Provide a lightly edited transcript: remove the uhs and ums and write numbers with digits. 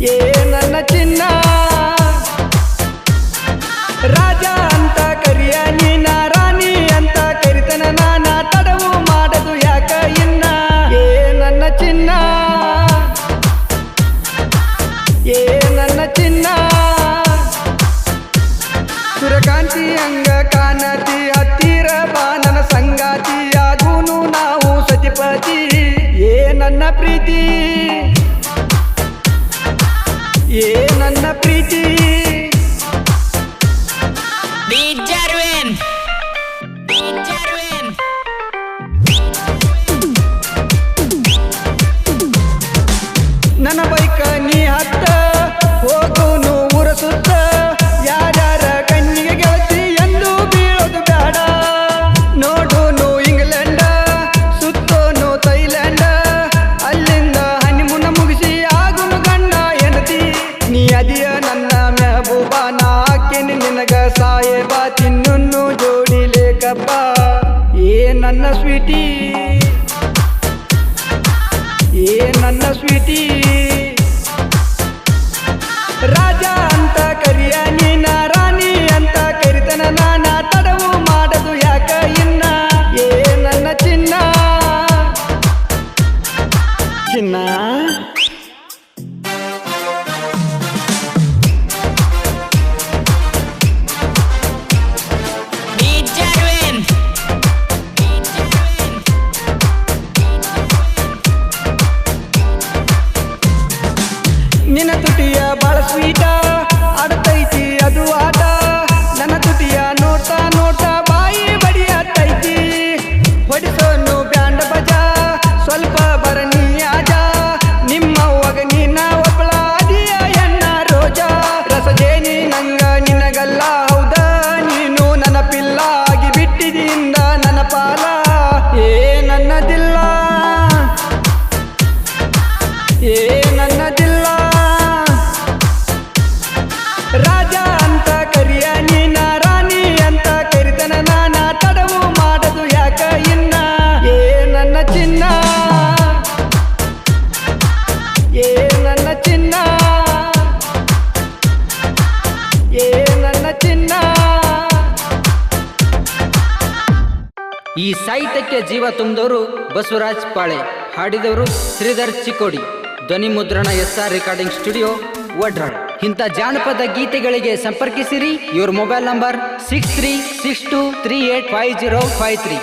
ಏ ನನ್ನ ಚಿನ್ನ ರಾಜ ಅಂತ ಕರಿಯ ನೀನ ರಾಣಿ ಅಂತ ಕರಿತನ ನಾನ ತಡವು ಮಾಡದು ಯಾಕ ಇನ್ನ ಏ ನನ್ನ ಚಿನ್ನ ಏ ನನ್ನ ಚಿನ್ನ ಸುರಕಾಂತಿ ಅಂಗ ಕಾನತಿ ಹತ್ತಿರ ಬಾ ನನ್ನ ಸಂಗಾತಿ ಆದೂನು ನಾವು ಸತಿಪತಿ ಏ ನನ್ನ ಪ್ರೀತಿ ಏ ನನ್ನ ಪ್ರೀತಿ ನನ್ನ ಬೈಕ ನೀ ಹತ್ತ ಹೋಗುನು ಊರ ಸುತ್ತ ಯಾರ್ಯಾರ ಕಣ್ಣಿಗೆ ಗೆಳತಿ ಎಂದು ಬೀಳೋದು ಬೇಡ ನೋಡುನು ಇಂಗ್ಲೆಂಡ ಸುತ್ತೋನು ಥೈಲ್ಯಾಂಡ ಅಲ್ಲಿಂದ ಹನಿಮೂನ ಮುಗಿಸಿ ಆಗುನು ಗಂಡ ಹೆಂಡತಿ ನೀ ಅದಿಯ ನನ್ನ ಮೆಹಬೂಬ ನಾಕೆನಿ ನಿನಗ ಸಾಯೇಬ ತಿನ್ನು ಜೋಡಿ ಲೇಕಪ್ಪ ಏ ನನ್ನ ಸ್ವೀಟಿ ಏ ನನ್ನ ಸ್ವೀಟಿ ರಾಜ ಅಂತ ಕರಿಯ ನೀನ ರಾಣಿ ಅಂತ ಕರಿತನ ನಾನ ತಡವು ಮಾಡದು ಯಾಕ ಇನ್ನ ಏ ನನ್ನ ಚಿನ್ನ ಚಿನ್ನ ನಿನ್ನ ತುಟಿಯ ಬಾಳ ಸ್ವೀಟ ಆಡತೈತಿ ಅದು ಆಟ ನನ್ನ ತುಟಿಯ ನೋಡ್ತಾ ನೋಡ್ತಾ ಬಾಯಿ ಬಡಿಯತೈತಿ ಹೊಡಿಸೋನು ಬ್ಯಾಂಡ ಬಜ ಸ್ವಲ್ಪ ಬರನಿ ಆಜ ನಿಮ್ಮವ್ವಗ ನೀನ ಒಬ್ಬಳ ಅದಿಯ ಎನ್ನ ರೋಜ ರಸಜೇನಿ ನಂಗ ನಿನಗಲ್ಲ ಹೌದ ನೀನು ನನ್ನ ಪಿಲ್ಲ ಆಗಿ ಬಿಟ್ಟಿದಿಂದ ನನ್ನ ಪಾಲ ಏ ನನ್ನದಿಲ್ಲ ಏ ನನ್ನದಿಲ್ಲ ರಾಜ ಅಂತ ಕರಿಯ ನೀನ ರಾಣಿ ಅಂತ ಕರಿತನ ನಾನ ತಡವು ಮಾಡದು ಯಾಕ ಇನ್ನ ಏ ನನ್ನ ಚಿನ್ನ ಏ ನನ್ನ ಚಿನ್ನ ಏ ನನ್ನ ಚಿನ್ನ ಈ ಸಾಹಿತ್ಯಕ್ಕೆ ಜೀವ ತುಂಬಿದವರು ಬಸವರಾಜ್ ಪಾಳೆ, ಹಾಡಿದವರು ಶ್ರೀಧರ್ ಚಿಕ್ಕೋಡಿ, ಧ್ವನಿ ಮುದ್ರಣ SR ರೆಕಾರ್ಡಿಂಗ್ ಸ್ಟುಡಿಯೋ ವಡ್ರಾಳ್. ಇಂಥ ಜಾನಪದ ಗೀತೆಗಳಿಗೆ ಸಂಪರ್ಕಿಸಿರಿ. ಇವ್ರ ಮೊಬೈಲ್ ನಂಬರ್ 6362385053.